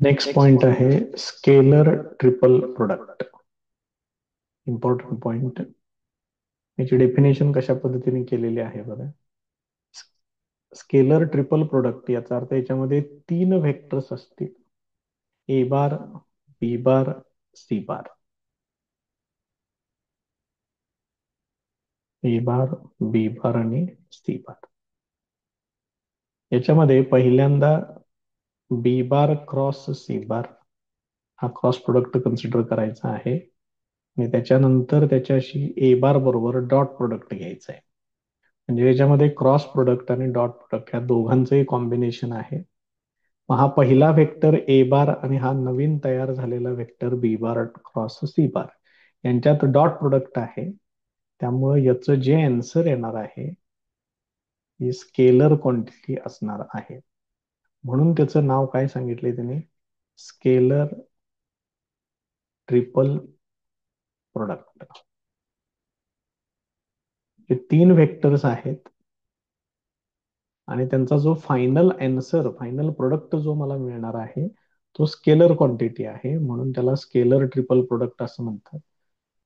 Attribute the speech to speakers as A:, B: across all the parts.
A: Next point आहे scalar triple product. Important point. याची definition कशा पद्धतीने केलेली आहे बघा. स्केलर ट्रिपल प्रोडक्ट याचा अर्थ याच्यामध्ये तीन व्हेक्टर्स असतील. ए bar, B bar, C bar. A bar, B बार आणि सी बार. याच्यामध्ये पहिल्यांदा बी बार क्रॉस सी बार हा क्रॉस प्रोडक्ट कन्सिडर करायचा आहे आणि त्याच्यानंतर त्याच्याशी ए बार बरोबर डॉट प्रोडक्ट घ्यायचा आहे. म्हणजे याच्यामध्ये क्रॉस प्रोडक्ट आणि डॉट प्रोडक्ट ह्या दोघांचंही कॉम्बिनेशन आहे. मग हा पहिला वेक्टर ए बार आणि हा नवीन तयार झालेला vector B bar cross C bar यांच्यात डॉट प्रोडक्ट आहे. त्यामुळे याचं जे आन्सर येणार आहे ही स्केलर क्वांटिटी असणार आहे. म्हणून त्याचं नाव काय सांगितले त्यांनी? Scalar triple product. हे तीन वेक्टर्स आहेत आणि त्यांचा जो फायनल आन्सर, फायनल प्रोडक्ट जो मला मिळणार आहे तो स्केलर क्वांटिटी आहे. म्हणून त्याला स्केलर ट्रिपल प्रोडक्ट असं म्हणतात.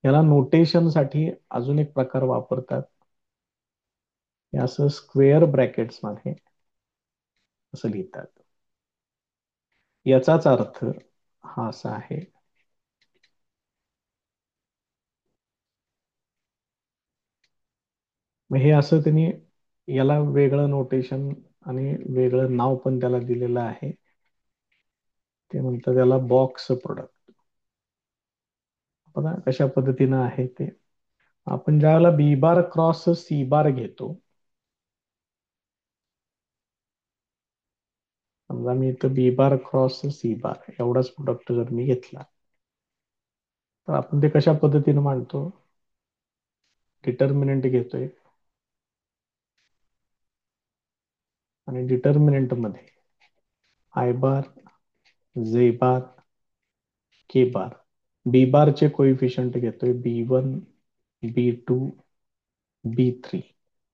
A: याला नोटेशन साठी अजून एक प्रकार वापरतात. हे असं स्क्वेअर ब्रॅकेट्स मध्ये असं लिहितात. याचाच अर्थ हा असा आहे. मग हे असं त्यांनी याला वेगळं नोटेशन आणि वेगळं नाव पण त्याला दिलेलं आहे. ते म्हणतात त्याला बॉक्स प्रोडक्ट. बघा कशा पद्धतीनं आहे ते. आपण ज्यावेळेला बी बार क्रॉस सी बार घेतो, समजा मी इथं बी बार क्रॉस सी बार एवढाच प्रोडक्ट जर मी घेतला तर आपण ते कशा पद्धतीने मांडतो? डिटर्मिनंट घेतोय आणि डिटर्मिनंट मध्ये आय बार, जे बार, के बार, बी बारचे कोइफिशियंट घेतोय बी1, बी2, बी3.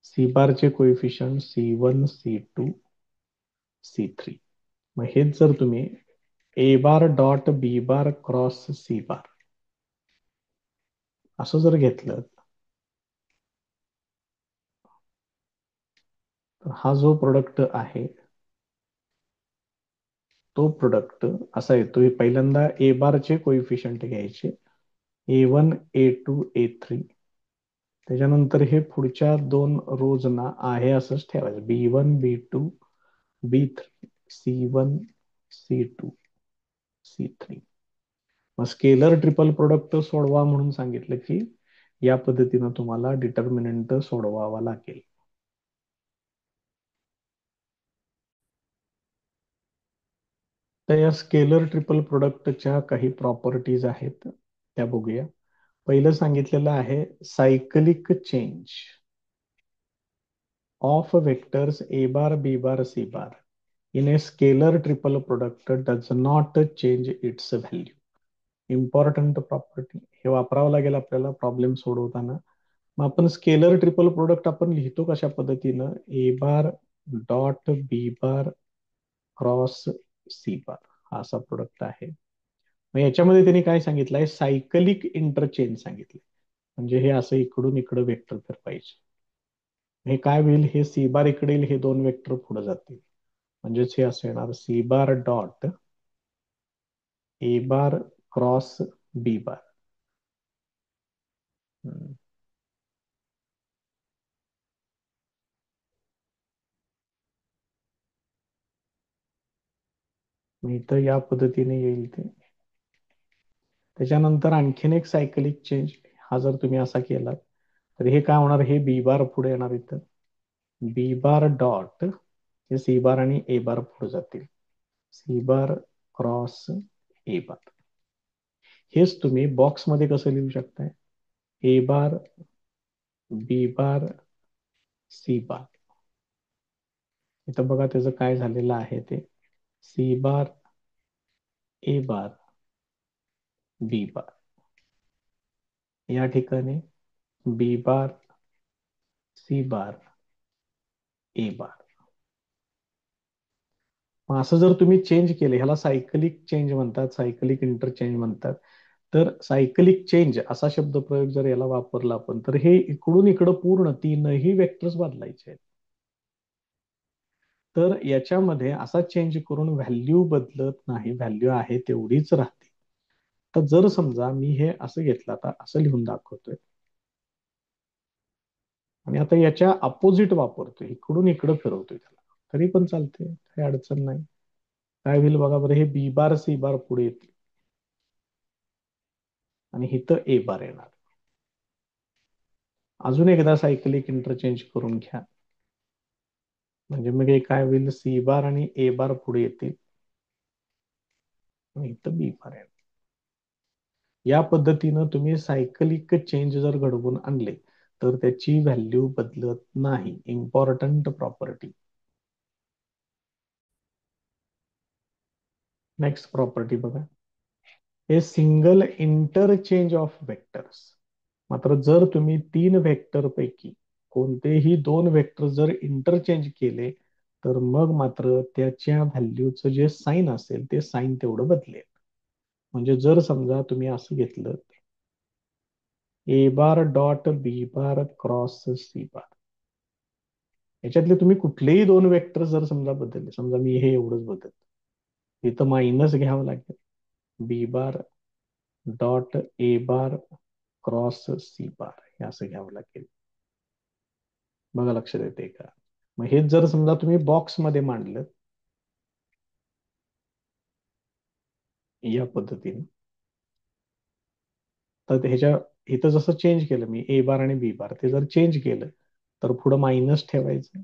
A: सी बारचे कोइफिशियंट सी1, सी2, सी3. मग हेच जर तुम्ही A bar dot B bar cross C bar असं जर घेतलं तर हा जो प्रोडक्ट आहे तो प्रोडक्ट असा येतो. पहिल्यांदा ए बारचे कोइफिशियंट घ्यायचे A1, A2, A3. त्याच्यानंतर हे पुढच्या दोन रोजना आहे असंच ठेवायचं B1, B2, B3, C1, C2, C3. मग स्केलर ट्रिपल प्रोडक्ट सोडवा म्हणून सांगितलं की या पद्धतीनं तुम्हाला डिटर्मिनंट सोडवावा लागेल. तर या स्केलर ट्रिपल प्रोडक्टच्या काही प्रॉपर्टीज आहेत त्या बघूया. पहिलं सांगितलेलं आहे cyclic change of vectors A bar, B bar, C bar in a scalar triple product does not change its value. Important property. हे वापरावं लागेल आपल्याला प्रॉब्लेम सोडवताना. मग आपण स्केलर ट्रिपल प्रोडक्ट आपण लिहितो कशा पद्धतीनं? A bar dot B bar cross C bar हा असा प्रोडक्ट आहे. मग याच्यामध्ये त्यांनी काय सांगितलंय? सायकलिक इंटरचेंज सांगितले. म्हणजे हे असं इकडून इकडं वेक्टर फिरवायचे. हे काय होईल? हे सी बार इकडे येईल, हे दोन वेक्टर पुढे जातील. म्हणजेच हे असं येणार C bar dot A bar cross B bar. मी तर या पद्धतीने येईल ते. त्याच्यानंतर आणखीन एक सायकलिक चेंज हा जर तुम्ही असा केला तर हे काय होणार? हे बी बार पुढे येणार इथं बी बार डॉट हे सी बार आणि ए बार पुढे जातील सी बार क्रॉस ए बार. हेच तुम्ही बॉक्स मध्ये कसं लिहू शकताय? A bar, B bar, C बार. इथं बघा त्याचं काय झालेलं आहे ते C bar, A bar, B बार. या ठिकाणी बी बार, सी बार, ए बार. मग असं जर तुम्ही चेंज केले, ह्याला सायकलिक चेंज म्हणतात, सायकलिक इंटरचेंज म्हणतात. तर सायकलिक चेंज असा शब्दप्रयोग जर याला वापरला आपण, तर हे इकडून इकडं पूर्ण तीनही वेक्टर्स बदलायचे आहेत. तर याच्यामध्ये असा चेंज करून व्हॅल्यू बदलत नाही, व्हॅल्यू आहे तेवढीच राहते. तर जर समजा मी हे असं घेतलं, आता असं लिहून दाखवतोय आणि आता याच्या अपोजिट वापरतोय, इकडून इकडं फिरवतोय त्याला, तरी पण चालते, काही अडचण नाही. काय होईल बघा बरं, हे बी बार सी बार पुढे येतील आणि इथं ए बार येणार. अजून एकदा सायकलिक इंटरचेंज करून घ्या, म्हणजे मग हे काय होईल, सी बार आणि ए बार पुढे येतील आणि इथं बी बार येणार. या पद्धतीनं तुम्ही सायकलिक चेंज जर घडवून आणले तर त्याची व्हॅल्यू बदलत नाही. Important property. नेक्स्ट प्रॉपर्टी बघा, हे सिंगल इंटरचेंज ऑफ व्हेक्टर्स. मात्र जर तुम्ही तीन व्हेक्टर पैकी कोणतेही दोन व्हेक्टर जर इंटरचेंज केले, तर मग मात्र त्याच्या व्हॅल्यूचं जे साईन असेल ते साईन तेवढं बदलेल. म्हणजे जर समजा तुम्ही असं घेतलं, A bar dot B bar cross C bar, याच्यातले तुम्ही कुठलेही दोन वेक्टर जर समजा बदलले, समजा मी हे एवढंच बदल, इथं मायनस घ्यावं लागेल, B bar dot A bar cross C bar हे असं घ्यावं लागेल. बघा लक्षात येते का? मग हेच जर समजा तुम्ही बॉक्स मध्ये मांडलं या पद्धतीने, तर ह्याच्या इथं जसं चेंज केलं मी ए बार आणि बी बार, ते जर चेंज केलं तर पुढं मायनस ठेवायचं,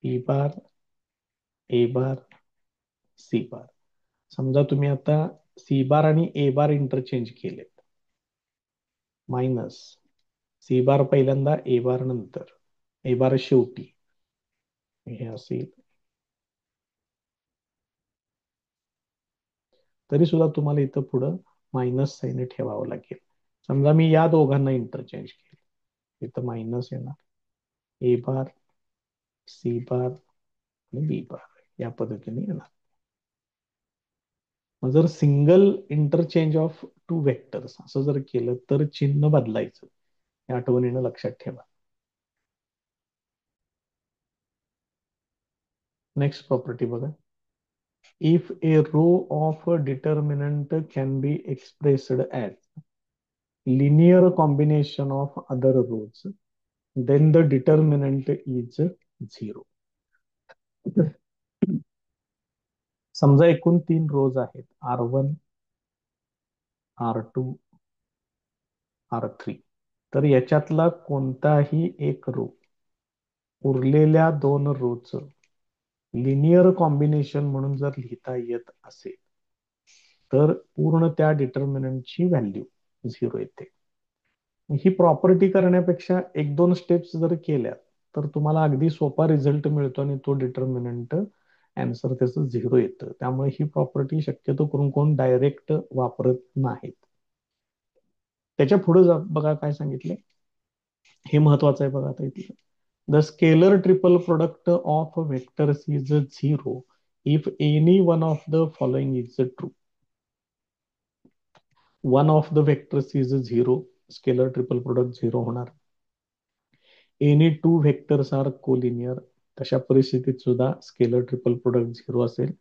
A: B bar A bar C बार. समजा तुम्ही आता सी बार आणि ए बार इंटरचेंज केले, मायनस सी बार पहिल्यांदा ए बार नंतर, ए बार शेवटी हे असेल, तरी सुद्धा तुम्हाला इथं पुढं मायनस साईन ठेवावं लागेल. समजा मी या दोघांना इंटरचेंज केलं, इथं मायनस येणार, ए बार सी बार आणि बी बार या पद्धतीने येणार. मग जर single interchange of two vectors असं जर केलं तर चिन्ह बदलायचं, या आठवणीनं लक्षात ठेवा. नेक्स्ट प्रॉपर्टी बघा, if a row of determinant can be expressed as linear combination of other rows, then the determinant is 0. समजा एकूण तीन रोज आहेत, R1 R2 R3. तर याच्यातला कोणताही एक रो उरलेल्या दोन रोच लिनियर कॉम्बिनेशन म्हणून जर लिहिता येत असेल, तर पूर्ण त्या डिटर्मिनंटची व्हॅल्यू 0 येते. ही प्रॉपर्टी करण्यापेक्षा एक दोन स्टेप्स जर केल्या तर तुम्हाला अगदी सोपा रिझल्ट मिळतो आणि तो डिटर्मिनंट आन्सर त्याचं 0 येतं. त्यामुळे ही प्रॉपर्टी शक्यतो करून कोण डायरेक्ट वापरत नाहीत. त्याच्या पुढे बघा काय सांगितले, हे महत्वाचं आहे बघा आता इथे, the scalar triple product of vectors is 0 if any one of the following is true. One of the vectors is 0, scalar triple product 0 होणार. Any two vectors are collinear, तशा परिस्थितीत सुद्धा स्केलर ट्रिपल प्रोडक्ट 0 असेल.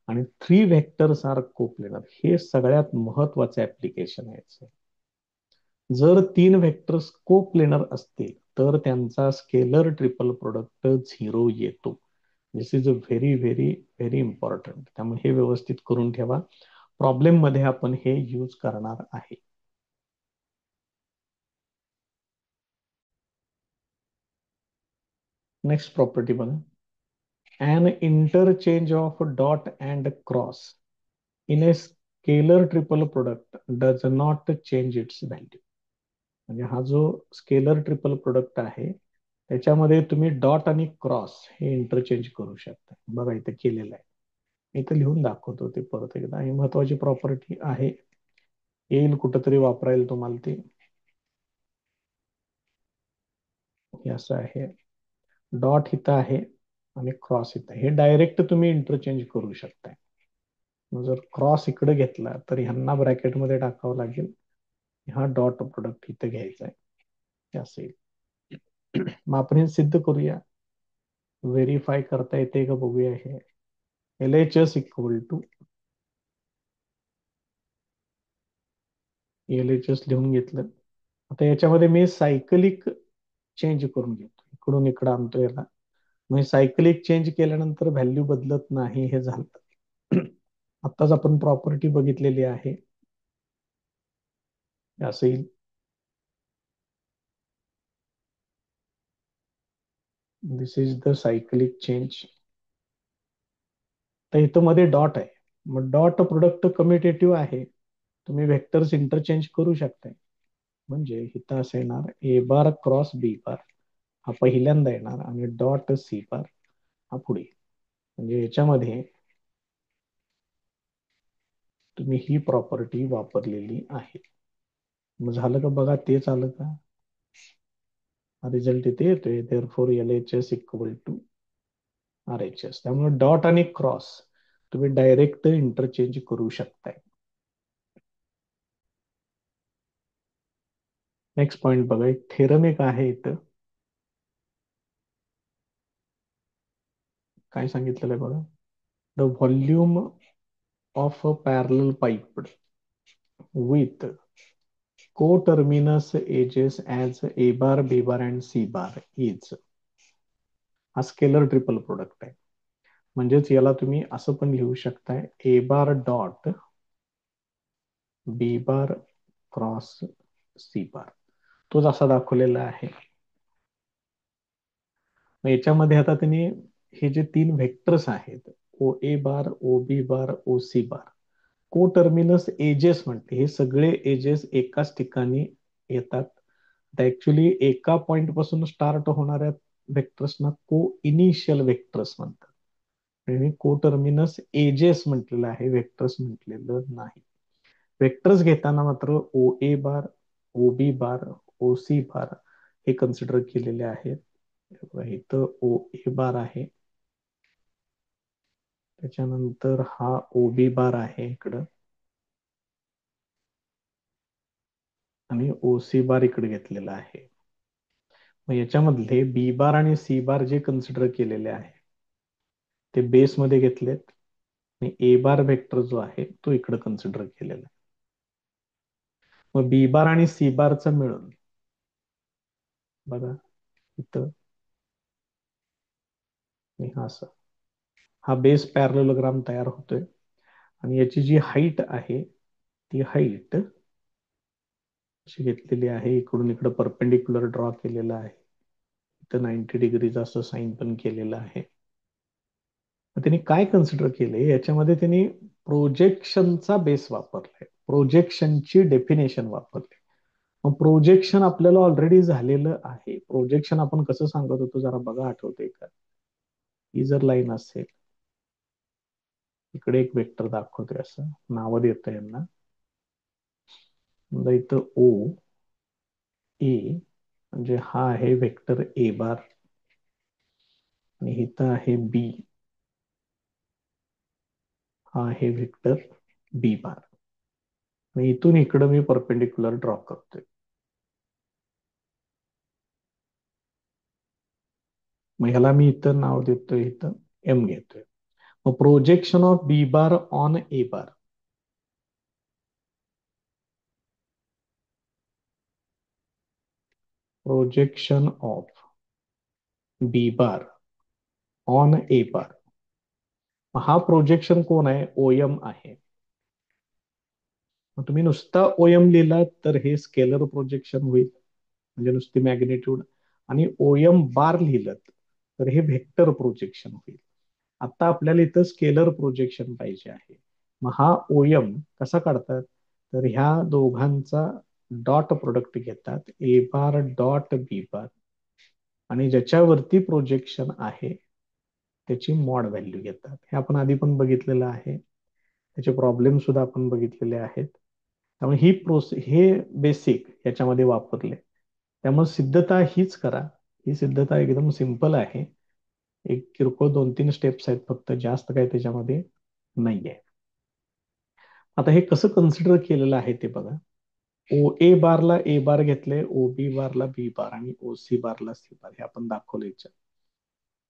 A: आणि three vectors R coplanar, हे सगळ्यात महत्वाचे application आहे. जर तीन व्हेक्टर्स कोप्लेनर असतील तर त्यांचा स्केलर ट्रिपल प्रोडक्ट 0 येतो. This is a very very very important. त्यामुळे हे व्यवस्थित करून ठेवा, प्रॉब्लेम मध्ये आपण हे यूज करणार आहे. नेक्स्ट प्रॉपर्टी बघा, an interchange of dot and cross in a scalar triple product does not change its value. म्हणजे हा जो स्केलर ट्रिपल प्रोडक्ट आहे त्याच्यामध्ये तुम्ही डॉट आणि क्रॉस हे इंटरचेंज करू शकता. बघा इथे केलेलं आहे, इथे लिहून दाखवतो ते परत एकदा. ही महत्वाची प्रॉपर्टी आहे, येईल कुठंतरी वापरायला तुम्हाला ते. हे असं आहे, डॉट इथं आहे आणि क्रॉस इथं, हे डायरेक्ट तुम्ही इंटरचेंज करू शकताय. मग जर क्रॉस इकडे घेतला तर ह्यांना ब्रॅकेटमध्ये टाकावं लागेल, हा डॉट प्रोडक्ट इथं घ्यायचा आहे, हे असेल. मग आपण हे सिद्ध करूया, व्हेरीफाय करता येते का बघूया. हे L H S equal to L H S लिहून घेतलं. आता याच्यामध्ये मी सायकलिक चेंज करून घेतो, इकडून इकडं आणतो याला. म्हणजे सायकलिक चेंज केल्यानंतर व्हॅल्यू बदलत नाही हे झालं. आत्ताच आपण प्रॉपर्टी बघितलेली आहे, असं येईल. दिस इज द सायकलिक चेंज. तर इथं मध्ये डॉट आहे, मग डॉट प्रोडक्ट कम्युटेटिव्ह आहे, तुम्ही व्हेक्टर्स इंटरचेंज करू शकताय. म्हणजे इथं असं येणार ए बार क्रॉस बी बार, हा पहिल्यांदा येणार, आणि डॉट सी बार हा पुढे. म्हणजे याच्यामध्ये तुम्ही ही प्रॉपर्टी वापरलेली आहे. मग झालं का बघा, तेच आलं का, हा रिझल्ट इथे येतोय. Therefore L H S equal to R H S. त्यामुळे डॉट आणि क्रॉस तुम्ही डायरेक्ट इंटरचेंज करू शकताय. नेक्स्ट पॉइंट बघा, एक थेरम एक आहे इथं. काय सांगितलेलं आहे बघा, the volume of a parallel pipe with co-terminus edges as A bar, B bar and C bar is, हा स्केलर ट्रिपल प्रोडक्ट आहे. म्हणजेच याला तुम्ही असं पण लिहू शकताय, A bar dot B bar cross C bar, तोच असा दाखवलेला आहे. मग याच्यामध्ये आता त्यांनी हे जे तीन व्हेक्टर्स आहेत, ओ ए बार, ओ बी बार, ओ सी बार, को टर्मिनस एजेस म्हणते, हे सगळे एजेस एकाच ठिकाणी येतात. ऍक्च्युली एका पॉइंट पासून स्टार्ट होणाऱ्या व्हेक्टर्सना को इनिशियल व्हेक्टर्स म्हणतात. आणि को टर्मिनस एजेस म्हटलेलं आहे, व्हेक्टर्स म्हटलेलं नाही. व्हेक्टर्स घेताना मात्र ओ ए बार, ओ बी बार, ओ सी बार हे कन्सिडर केलेले आहेत. इथं ओ ए बार आहे, त्याच्यानंतर हा ओ बी बार आहे इकडं, आणि ओ सी बार इकडे घेतलेला आहे. मग याच्यामधले बी बार आणि सी बार जे कन्सिडर केलेले आहे ते बेस मध्ये घेतलेत, आणि ए बार वेक्टर जो आहे तो इकडे कन्सिडर केलेला आहे. मग बी बार आणि सी बारचं मिळून बघा इथं, हा असं हा बेस पॅरलोग्राम तयार होतोय. आणि याची जी हाईट आहे ती हाईट अशी घेतलेली आहे, इकडून इकडे परपेंडिक्युलर ड्रॉ केलेला आहे, इथं 90 डिग्रीज असं साईन पण केलेलं आहे. मग त्यांनी काय कन्सिडर केले याच्यामध्ये, त्यांनी प्रोजेक्शनचा बेस वापरलाय, प्रोजेक्शनची डेफिनेशन वापरली. मग प्रोजेक्शन आपल्याला ऑलरेडी झालेलं आहे. प्रोजेक्शन आपण कसं सांगत होतो जरा बघा, आठवते का. ही जर लाईन असेल, इकडे एक वेक्टर दाखवतोय, असं नाव देतं यांना. समजा इथं ओ ए म्हणजे हा आहे वेक्टर ए बार, आणि इथं आहे बी, हा आहे वेक्टर बी बार. आणि इथून इकडं मी परपेंडिक्युलर ड्रॉ करतोय. मग ह्याला मी इथं नाव देतोय, इथं एम घेतोय. मग projection of B bar on A bar, projection of B bar on A bar, हा प्रोजेक्शन कोण आहे, ओ एम आहे. मग तुम्ही नुसता ओ एम लिहिला तर हे स्केलर प्रोजेक्शन होईल, म्हणजे नुसती मॅग्नेट्यूड. आणि ओ एम बार लिहिलं तर हे व्हेक्टर प्रोजेक्शन होईल. आता आपल्याला इथं स्केलर प्रोजेक्शन पाहिजे आहे. मग हा ओ एम कसा काढतात, तर ह्या दोघांचा डॉट प्रोडक्ट घेतात, ए बार डॉट बी बार, आणि ज्याच्यावरती प्रोजेक्शन आहे त्याची मॉड व्हॅल्यू घेतात. हे आपण आधी पण बघितलेलं आहे, त्याचे प्रॉब्लेम सुद्धा आपण बघितलेले आहेत. त्यामुळे ही हे बेसिक याच्यामध्ये वापरले. त्यामुळे सिद्धता हीच करा, ही सिद्धता एकदम सिंपल आहे. एक किरकोळ 2-3 स्टेप्स आहेत फक्त, जास्त काय त्याच्यामध्ये नाहीये. आता हे कसं कन्सिडर केलेलं आहे ते बघा. ओ ए बारला ए बार घेतले, ओ बी बारला बी बार आणि ओ सी बारला सी बार, हे आपण दाखवलं याच्यात.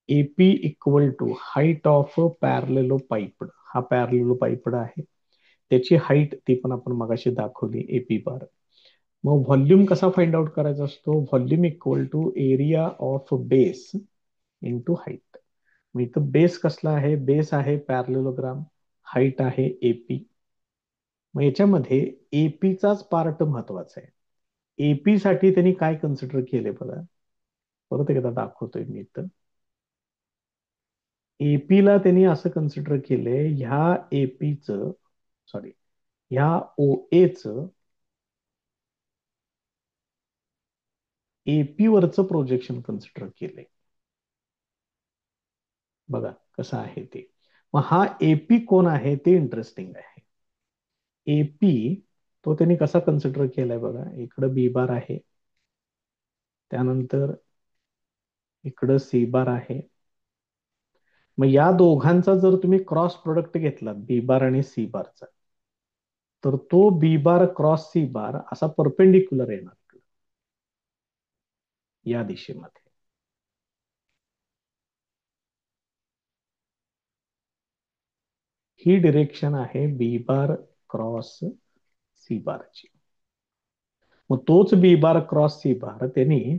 A: AP equal to height of parallelepiped, हा पॅरलेलो पाईपड आहे, त्याची हाईट ती पण आपण मगाशी दाखवली एपी बार. मग व्हॉल्यूम कसा फाइंड आउट करायचा असतो? Volume equal to area of base into height. मग इथं बेस कसला आहे? बेस आहे पॅरलेलोग्राम, हाईट आहे एपी. मग याच्यामध्ये एपीचाच पार्ट महत्वाचा आहे. एपी साठी त्यांनी काय कन्सिडर केले बघा, परत एकदा दाखवतोय मी इथं. एपी ला त्यांनी असं कन्सिडर केलंय, ह्या एपीचं, सॉरी, ह्या ओ एचं एपी वरचं प्रोजेक्शन कन्सिडर केलंय. बघा कसं आहे ते. मग हा एपी कोण आहे ते इंटरेस्टिंग आहे. एपी तो त्यांनी कसा कन्सिडर केलाय बघा, इकडं बी बार आहे, त्यानंतर इकडं सी बार आहे. मग या दोघांचा जर तुम्ही क्रॉस प्रोडक्ट घेतला बी बार आणि सी बारचा, तर तो बी बार क्रॉस सी बार असा परपेंडिक्युलर येणार या दिशेमध्ये. ही डिरेक्शन आहे बी बार क्रॉस सी बारची. मग तोच बी बार क्रॉस सी बार त्यांनी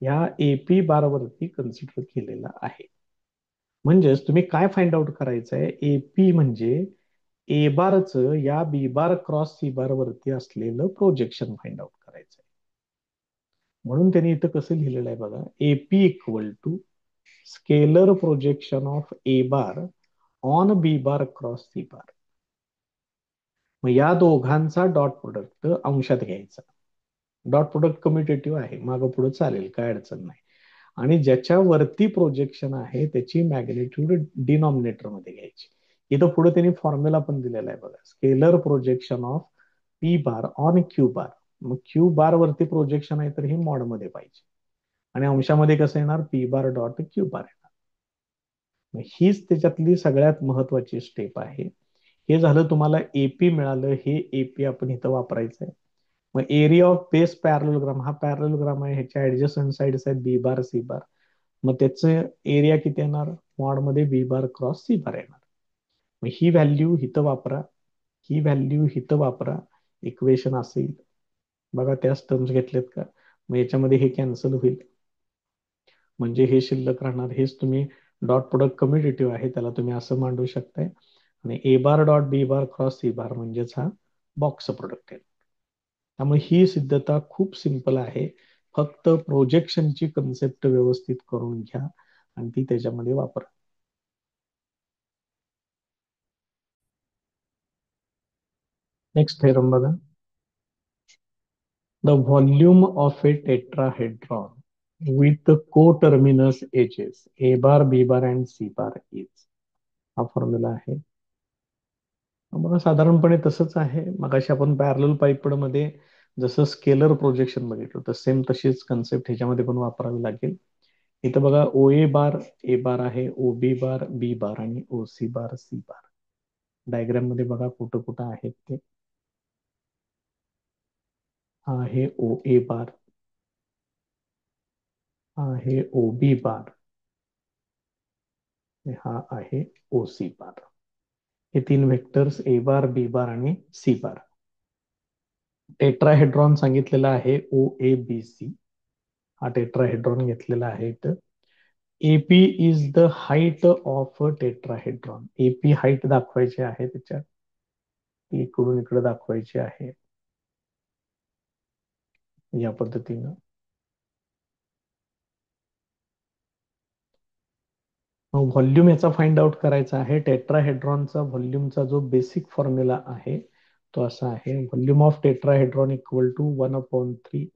A: या एपी बार वरती कन्सिडर केलेला आहे. म्हणजेच तुम्ही काय फाइंड आउट करायचंय, एपी म्हणजे ए बारचं या बी बार क्रॉस सी बार वरती असलेलं प्रोजेक्शन फाइंड आउट करायचंय. म्हणून त्यांनी इथं कसं लिहिलेलं आहे बघा, AP equal to scalar projection of A bar on B bar cross C bar. मग या दोघांचा डॉट प्रोडक्ट अंशात घ्यायचा. डॉट प्रोडक्ट कम्युटेटिव्ह आहे, मागं पुढे चालेल, काय अडचण नाही. आणि ज्याच्या वरती प्रोजेक्शन आहे त्याची मॅग्निट्यूड डिनॉमिनेटर मध्ये घ्यायची. इथं पुढे त्यांनी फॉर्म्युला पण दिलेला आहे बघा, scalar projection of P bar on Q bar. मग क्यू बार वरती प्रोजेक्शन आहे तर हे मॉड मध्ये पाहिजे, आणि अंशामध्ये कसं येणार? पी बार डॉट क्यू बार येणार. मग हीच त्याच्यातली सगळ्यात महत्वाची स्टेप आहे. हे झालं, तुम्हाला एपी मिळालं, हे एपी आपण इथं वापरायचं आहे. मग एरिया ऑफ बेस पॅरलोग्राम, हा पॅरलोग्राम आहे, ह्याच्या ऍडजस्टंट साइड्स आहेत बी बार सी बार. मग त्याचं एरिया किती येणार? मॉड मध्ये बी बार क्रॉस सी बार येणार. मग ही व्हॅल्यू इथं वापरा, ही व्हॅल्यू इथं वापरा, इक्वेशन असेल बघा, त्याच टर्म्स घेतलेत का? मग याच्यामध्ये हे कॅन्सल होईल, म्हणजे हे शिल्लक राहणार. हेच तुम्ही डॉट प्रोडक्ट कम्युटेटिव्ह आहे, त्याला तुम्ही असं मांडू शकताय. आणि A bar dot B bar cross C bar म्हणजेच हा बॉक्स प्रोडक्ट आहे. त्यामुळे ही सिद्धता खूप सिंपल आहे. फक्त प्रोजेक्शनची कन्सेप्ट व्यवस्थित करून घ्या आणि ती त्याच्यामध्ये वापरा. नेक्स्ट थेरम बघा. The volume of a tetrahedron with co-terminus edges A bar B bar and C bar is. हा फॉर्म्युला आहे बघा, साधारणपणे तसंच आहे. मगाशी आपण पॅरलल पाईपड मध्ये जसं स्केलर प्रोजेक्शन बघितलं, तर सेम तशीच कन्सेप्ट ह्याच्यामध्ये पण वापरावी लागेल. इथं बघा, ओ ए बार ए बार आहे, ओ बी बार बी बार आणि ओ सी बार सी बार. डायग्राम मध्ये बघा कुठं कुठं आहेत ते. हा आहे ओ ए बार, हा आहे ओ बी बार, हा आहे ओ सी बार. हे तीन व्हेक्टर्स ए बार बी बार आणि सी बार. टेट्राहेड्रॉन सांगितलेला आहे ओ ए बी सी. हा टेट्राहेड्रॉन घेतलेला आहे इथं. AP is the height of tetrahedron. AP height दाखवायची आहे त्याच्यात, ती इकडून इकडे दाखवायची आहे या पद्धतीनं. मग व्हॉल्यूम याचा फाइंड आउट करायचा आहे. टेट्राहेड्रॉनचा व्हॉल्यूमचा जो बेसिक फॉर्म्युला आहे तो असा आहे, volume of tetrahedron equal to 1/3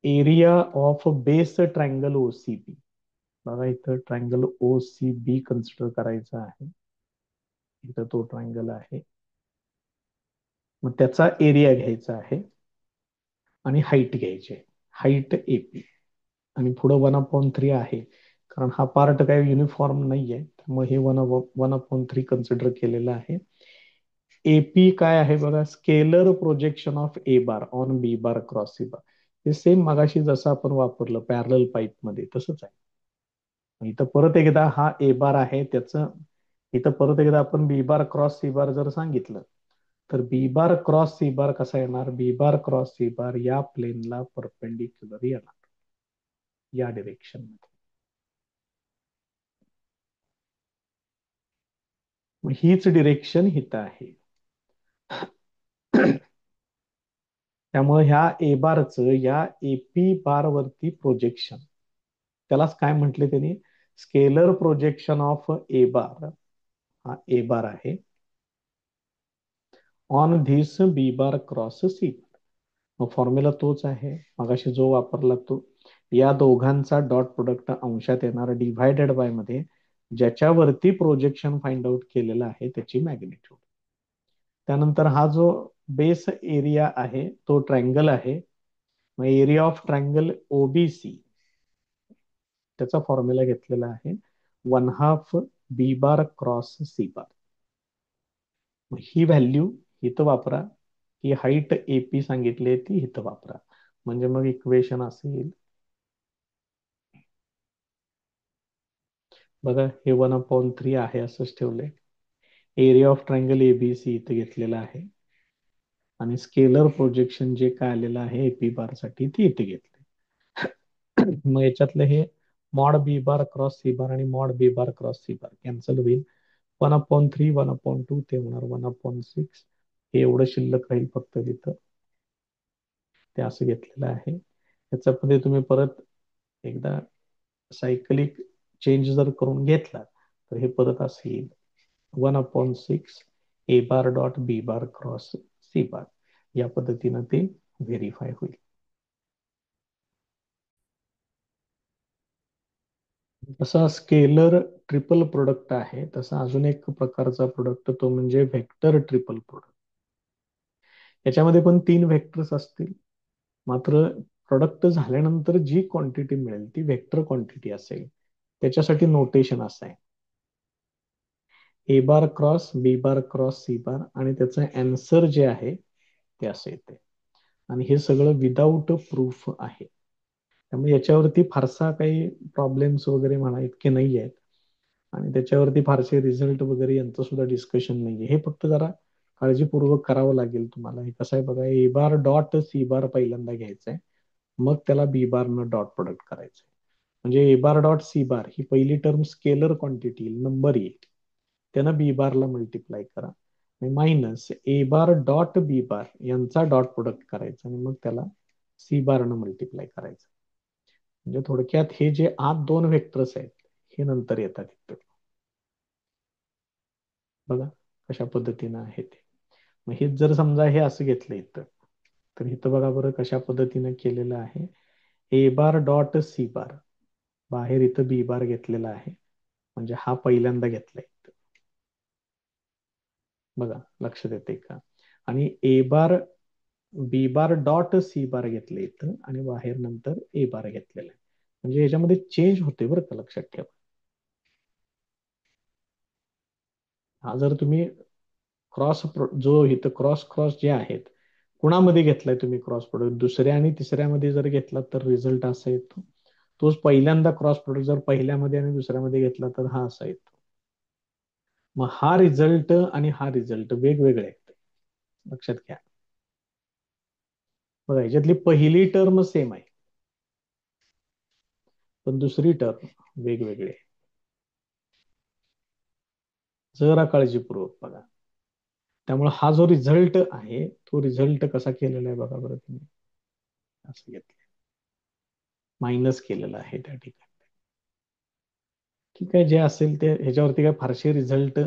A: area of base triangle OCB. बघा इथं ट्रायंगल ओसीबी कन्सिडर करायचा आहे, इथं तो ट्रायंगल आहे. मग त्याचा एरिया घ्यायचा आहे आणि हाईट घ्यायची आहे, हाईट एपी. आणि पुढं 1/3 आहे, कारण हा पार्ट काही युनिफॉर्म नाहीये, त्यामुळे हे 1/3 कन्सिडर केलेलं आहे. एपी काय आहे बघा, scalar projection of A bar on B bar cross C bar. हे सेम मगाशी जसं आपण वापरलं पॅरल पाईप मध्ये तसंच आहे. इथं परत एकदा हा ए बार आहे त्याचं, इथं परत एकदा आपण बी बार क्रॉस सी बार जर सांगितलं तर बी बार क्रॉस सी बार कसा येणार, बी बार क्रॉस सी बार या प्लेनला परपेंडिक्युलर येणार, या डिरेक्शन मध्ये. मग हीच डिरेक्शन हिथं आहे. त्यामुळे ह्या ए बारचं या एपी बार वरती प्रोजेक्शन, त्यालाच काय म्हटले त्यांनी, scalar projection of A bar, हा ए बार आहे on this B bar cross C. मग फॉर्म्युला तोच आहे मगाशी जो वापरला तो, या दोघांचा डॉट प्रोडक्ट अंशात येणार डिव्हायडेड बाय मध्ये ज्याच्यावरती प्रोजेक्शन फाइंड आउट केलेला आहे त्याची मॅग्निट्यूड. त्यानंतर हा जो बेस एरिया आहे तो ट्रायंगल आहे, मग एरिया ऑफ ट्रायंगल ओबीसी त्याचा फॉर्म्युला घेतलेला आहे 1/2 बी बार क्रॉस सी बार. ही व्हॅल्यू इथं वापरा, ही हाईट एपी सांगितली ती इथं वापरा, म्हणजे मग इक्वेशन असेल बघा, हे 1/3 आहे असंच ठेवलंय. एरिया ऑफ ट्रायंगल एबीसी इथं घेतलेला आहे आणि स्केलर प्रोजेक्शन जे काय आलेलं आहे एपी बार साठी ते इथे घेतले. मग याच्यातलं हे mod B bar cross C bar आणि mod B bar cross C bar cancel होईल. 1/3 1/2 ते होणार 1/6. हे एवढं शिल्लक राहील फक्त तिथं, ते असं घेतलेलं आहे. याच्यामध्ये तुम्ही परत एकदा सायकलिक चेंज जर करून घेतला तर हे परत असं येईल 1/6 A bar dot B bar cross C bar. या पद्धतीनं ते व्हेरीफाय होईल. जसा स्केलर ट्रिपल प्रोडक्ट आहे तसा अजून एक प्रकारचा प्रोडक्ट तो म्हणजे व्हेक्टर ट्रिपल प्रोडक्ट. याच्यामध्ये पण 3 व्हेक्टर्स असतील, मात्र प्रोडक्ट झाल्यानंतर जी क्वांटिटी मिळेल ती व्हेक्टर क्वांटिटी असेल. त्याच्यासाठी नोटेशन असं आहे A bar cross B bar cross C bar आणि त्याचं अँसर जे आहे ते असं येते. आणि हे सगळं विदाऊट प्रूफ आहे, त्यामुळे याच्यावरती फारसा काही प्रॉब्लेम्स वगैरे म्हणा इतके नाही आहेत आणि त्याच्यावरती फारसे रिझल्ट वगैरे यांचं सुद्धा डिस्कशन नाहीये. हे फक्त जरा काळजीपूर्वक करावं लागेल तुम्हाला. हे कसं आहे बघा, ए बार डॉट सी बार पहिल्यांदा घ्यायचंय, मग त्याला बी बार न डॉट प्रोडक्ट करायचंय. म्हणजे ए बार डॉट सी बार ही पहिली टर्म स्केलर क्वांटिटी येईल, नंबर येईल, त्यानं बी बारला मल्टिप्लाय करा, मायनस ए बार डॉट बी बार यांचा डॉट प्रोडक्ट करायचा आणि मग त्याला सी बार न मल्टिप्लाय करायचं. म्हणजे थोडक्यात हे जे आत 2 व्हेक्टर्स आहेत हे नंतर येतात इथं. बघा कशा पद्धतीनं आहे ते. मग हे जर समजा हे असं घेतलं इथं, तर इथं बघा बरं कशा पद्धतीनं केलेलं आहे. ए बार डॉट सी बार, बाहेर इथं बी बार घेतलेला आहे, म्हणजे हा पहिल्यांदा घेतलाय इथं. बघा लक्षात येते का, आणि A bar B bar dot C बार घेतले इथं आणि बाहेर नंतर ए बार घेतलेला आहे. म्हणजे याच्यामध्ये चेंज होते बरं का, लक्षात ठेवा. हा जर तुम्ही क्रॉस जो इथं क्रॉस क्रॉस जे आहेत, कुणामध्ये घेतलाय तुम्ही क्रॉस प्रोडक्ट, दुसऱ्या आणि तिसऱ्यामध्ये जर घेतला तर रिझल्ट असा येतो. तोच पहिल्यांदा क्रॉस प्रोडक्ट जर पहिल्यामध्ये आणि दुसऱ्यामध्ये घेतला तर हा असा येतो. मग हा रिझल्ट आणि हा रिझल्ट वेगवेगळे आहेत, लक्षात घ्या. बघा याच्यातली पहिली टर्म सेम आहे पण दुसरी टर्म वेगवेगळी आहे. जरा काळजीपूर्वक बघा. त्यामुळे हा जो रिझल्ट आहे तो रिझल्ट कसा केलेला आहे बघा बरं तुम्ही, असं घेतलं, मायनस केलेलं आहे त्या ठिकाणी. ठीक आहे, जे असेल ते ह्याच्यावरती काय फारसे रिझल्ट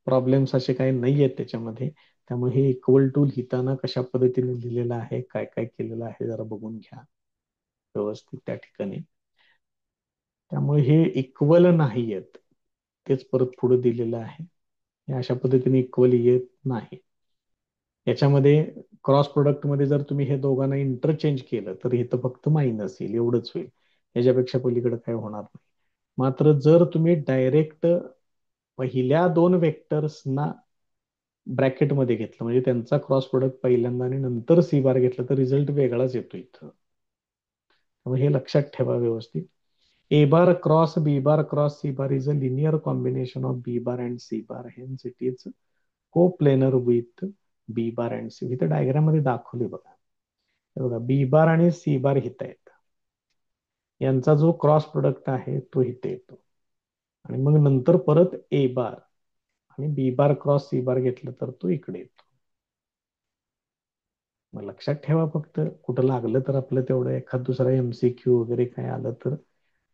A: प्रॉब्लेम्स असे काही नाही आहेत त्याच्यामध्ये. त्यामुळे हे इक्वल टू लिहिताना कशा पद्धतीने लिहिलेलं आहे, काय काय केलेलं आहे जरा बघून घ्या व्यवस्थित त्या ठिकाणी. त्यामुळे हे इक्वल नाही आहेत, तेच परत पुढे दिलेलं आहे. हे अशा पद्धतीने इक्वल येत नाही. याच्यामध्ये क्रॉस प्रोडक्ट मध्ये जर तुम्ही हे दोघांना इंटरचेंज केलं तर इथं फक्त मायनस येईल, एवढंच होईल. याच्यापेक्षा पलीकडे काय होणार नाही. मात्र जर तुम्ही डायरेक्ट पहिल्या दोन वेक्टर्सना ब्रॅकेटमध्ये घेतलं म्हणजे त्यांचा क्रॉस प्रोडक्ट पहिल्यांदा आणि नंतर सी बार घेतलं तर रिझल्ट वेगळाच येतो इथं. त्यामुळे हे लक्षात ठेवा व्यवस्थित. A bar cross B bar cross C bar is a linear combination of B bar and C bar. Hence it is coplanar with B bar and C. इथं डायग्राम मध्ये दाखवले बघा. हे बघा B बार आणि C बार इथं आहेत. यांचा जो क्रॉस प्रोडक्ट आहे तो इथे येतो आणि मग नंतर परत A बार आणि B बार क्रॉस C बार घेतलं तर तो इकडे येतो. मग लक्षात ठेवा फक्त कुठं लागलं तर आपलं तेवढं एखाद दुसरा MCQ वगैरे काय आलं तर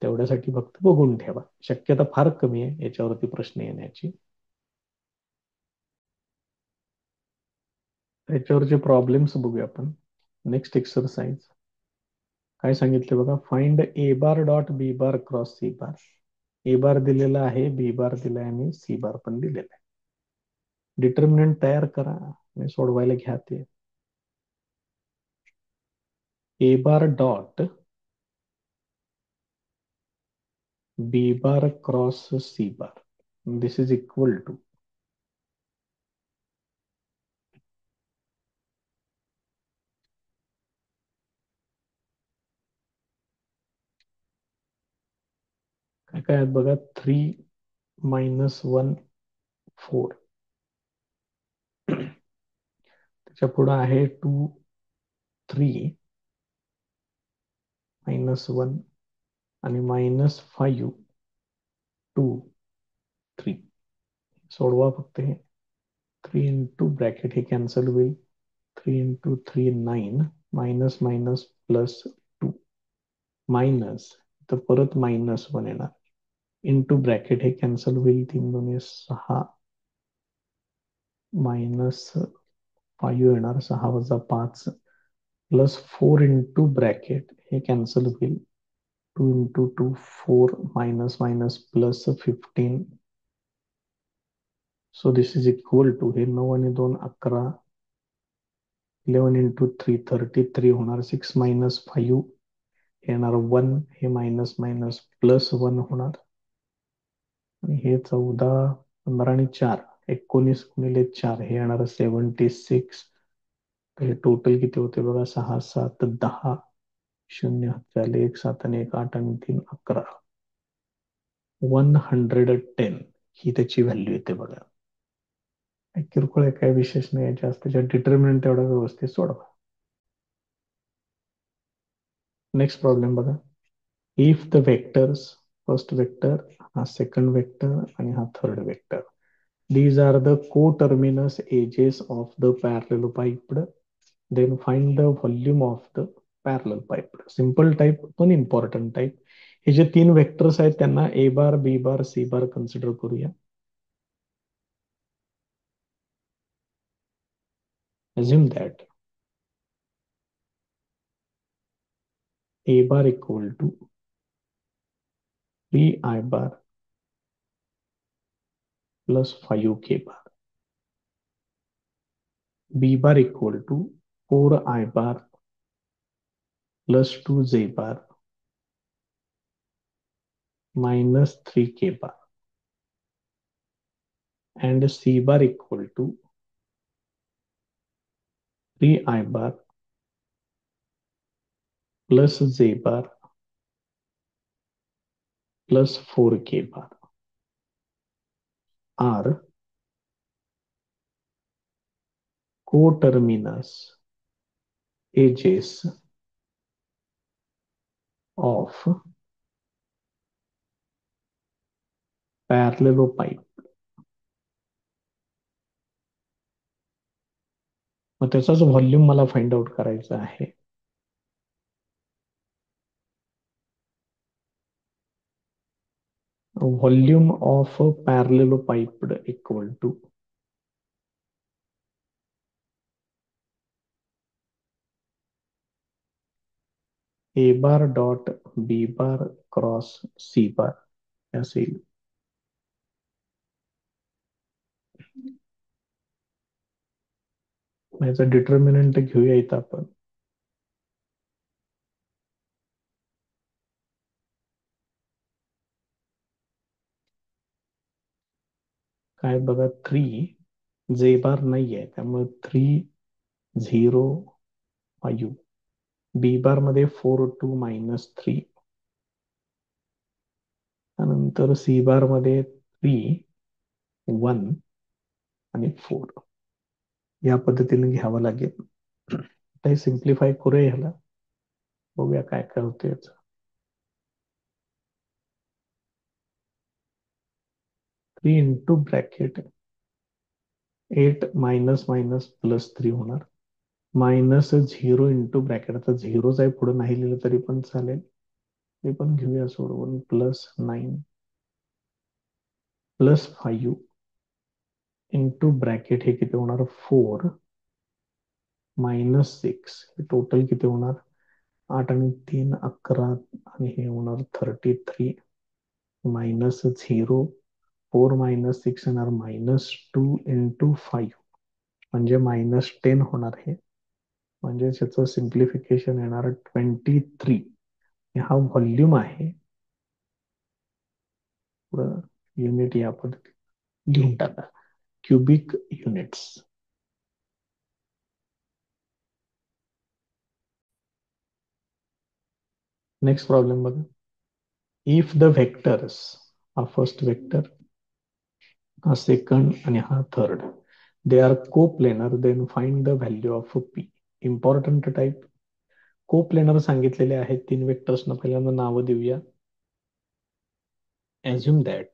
A: तेवढ्यासाठी फक्त बघून ठेवा. शक्यता फार कमी आहे याच्यावरती प्रश्न येण्याची. याच्यावरचे प्रॉब्लेम्स बघूया आपण. नेक्स्ट एक्सरसाइज काय सांगितले बघा. Find A bar dot B bar cross C bar. A bar दिलेला आहे, बी बार दिलाय आणि सी बार पण दिलेला आहे. डिटर्मिनंट तयार करा आणि सोडवायला घ्या ते. A bar dot B bar cross C bar this is equal to काय काय आहेत बघा. 3 - 1 4 त्याच्या पुढे आहे 2 3 - 1 आणि -5 2 3. सोडवा फक्त हे. 3 इंटू ब्रॅकेट हे कॅन्सल होईल. 3 × 3 9 मायनस मायनस प्लस 2 मायनस तर परत -1 येणार. इंटू ब्रॅकेट हे कॅन्सल होईल. 3 × 2 = 6 -5 येणार. 6 - 5 प्लस 4 इंटू ब्रॅकेट हे कॅन्सल होईल. 2 × 2 4 minus minus plus 15. So this is equal to हे 9 आणि 2 11. 11 × 3 33 होणार. 6 - 5 येणार 1. हे मायनस मायनस प्लस 1 होणार आणि हे 14 15 आणि 4 19 × 4 हे येणार 76. तर हे टोटल किती होते बघा. 6 7 10 0 झाले. 1 7 आणि 1 8 आणि 3 11. 110 ही त्याची व्हॅल्यू येते बघा. किरकोळ आहे, काय विशेष नाही. जास्तीच्या डिटर्मिनंट तेवढा व्यवस्थित सोडवा. नेक्स्ट प्रॉब्लेम बघा. If the vectors first vector हा सेकंड वेक्टर आणि हा third vector these are the co-terminus edges of the parallelepiped then find the volume of the parallelepiped. Simple type पण इम्पॉर्टंट टाइप. हे जे तीन वेक्टर्स आहेत त्यांना ए बार बी बार सी बार consider करूया. assume that a bar equal to 3i bar plus 5k bar, b bar equal to 4i bar plus 2j bar minus 3k bar and c bar equal to 3i bar plus j bar plus 4k bar are coterminous edges of parallelopipe. मग त्याचाच volume मला find out करायचा आहे. Volume of parallelopipe equal to A bar dot B bar cross C bar असे येईल. याचा determinant घेऊया इथं आपण. काय बघा, 3 जे बार नाही आहे, त्यामुळे 3 0 5. बी बार मध्ये 4 2 - 3. त्यानंतर सी बार मध्ये 3 1 आणि 4. या पद्धतीने घ्यावं लागेल. आता हे सिम्प्लिफाय करूया ह्याला, बघूया काय काय होतं याचं. 3 इंटू ब्रॅकेट 8 मायनस मायनस +3 होणार. -0 इंटू ब्रॅकेट, आता झिरोच आहे पुढे, नाही लिहिलं तरी पण चालेल, ते पण घेऊया सोडवून. +9 +5 इंटू ब्रॅकेट हे किती होणार, 4 -6. हे टोटल किती होणार, 8 आणि 3 11, आणि हे होणार 33. -0 4 - 6 येणार, -2 इंटू 5 म्हणजे -10 होणार. हे म्हणजे याचं सिम्प्लिफिकेशन येणार 23. हा व्हॉल्यूम आहे. पुढं युनिट या पद्धतीने लिहून टाका, क्युबिक युनिट्स. नेक्स्ट प्रॉब्लेम बघा. इफ द व्हेक्टर्स, हा फर्स्ट वेक्टर, हा सेकंड आणि हा third, they are coplanar, then find the value of P. Important type. Coplanar सांगितलेले आहेत. 3 वेक्टर्सना पहिल्यांदा नावं देऊया. assume that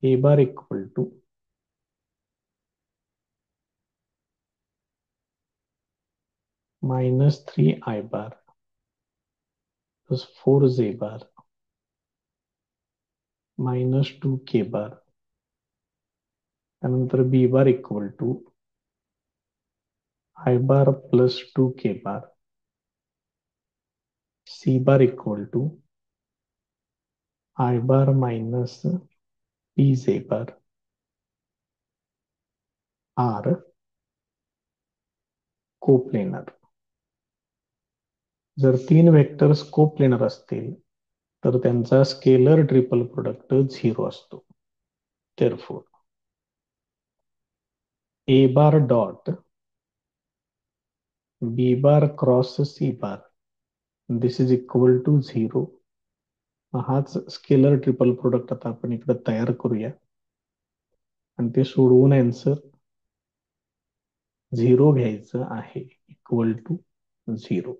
A: a bar equal to -3 I bar plus 4j bar -2k bar. त्यानंतर b bar equal to I bar plus 2k bar, c bar equal to I bar minus pj bar are coplanar. जर 3 vectors coplanar असतील तर त्यांचा scalar triple product 0 असतो. Therefore a bar dot b bar cross c bar this is equal to 0. हाच scalar triple product आता आपण इकडे तयार करूया आणि ते सोडवून आन्सर 0 घ्यायचं आहे, इक्वल टू 0.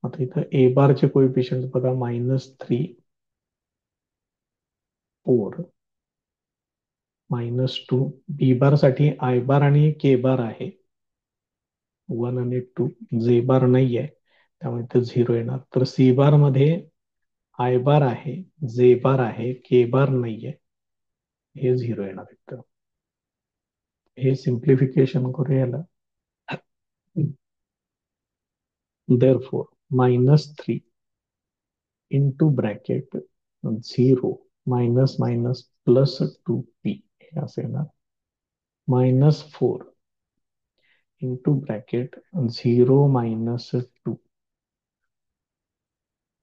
A: आता इथं ए बारचे कोएफिशियंट बघा, -3 4 -2. बी बार साठी आय बार आणि के बार आहे 1 आणि 2. जे बार नाही आहे त्यामुळे इथं 0 येणार. तर सी बार मध्ये आय बार आहे, जे बार आहे, के बार नाही आहे, हे 0 येणार इथं. हे सिम्प्लिफिकेशन करूया याला. Therefore -3 into bracket 0 minus minus plus 2p हे असं येणार. -4 into bracket 0 minus 2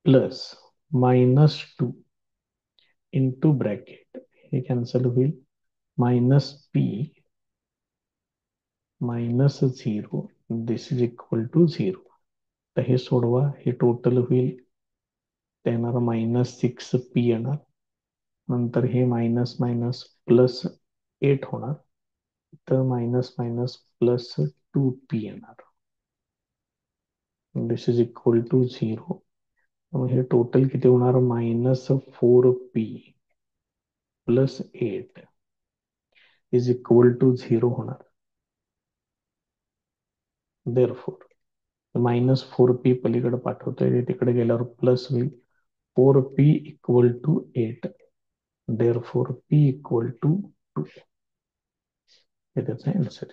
A: plus -2 into bracket हे कॅन्सल होईल, -p -0 this is equal to 0. तर हे सोडवा, हे टोटल होईल, ते येणार -6p येणार. नंतर हे मायनस मायनस +8 होणार, तर मायनस मायनस +2p येणार. दिस इज इक्वल टू 0. मग हे टोटल किती होणार, -4p +8 इज इक्वल टू 0 होणार. देअरफॉर -4p पलीकडे पाठवतोय, तिकडे गेल्यावर प्लस होईल, 4p equal to 8. Therefore p equal to 2. हे त्याचं आन्सर.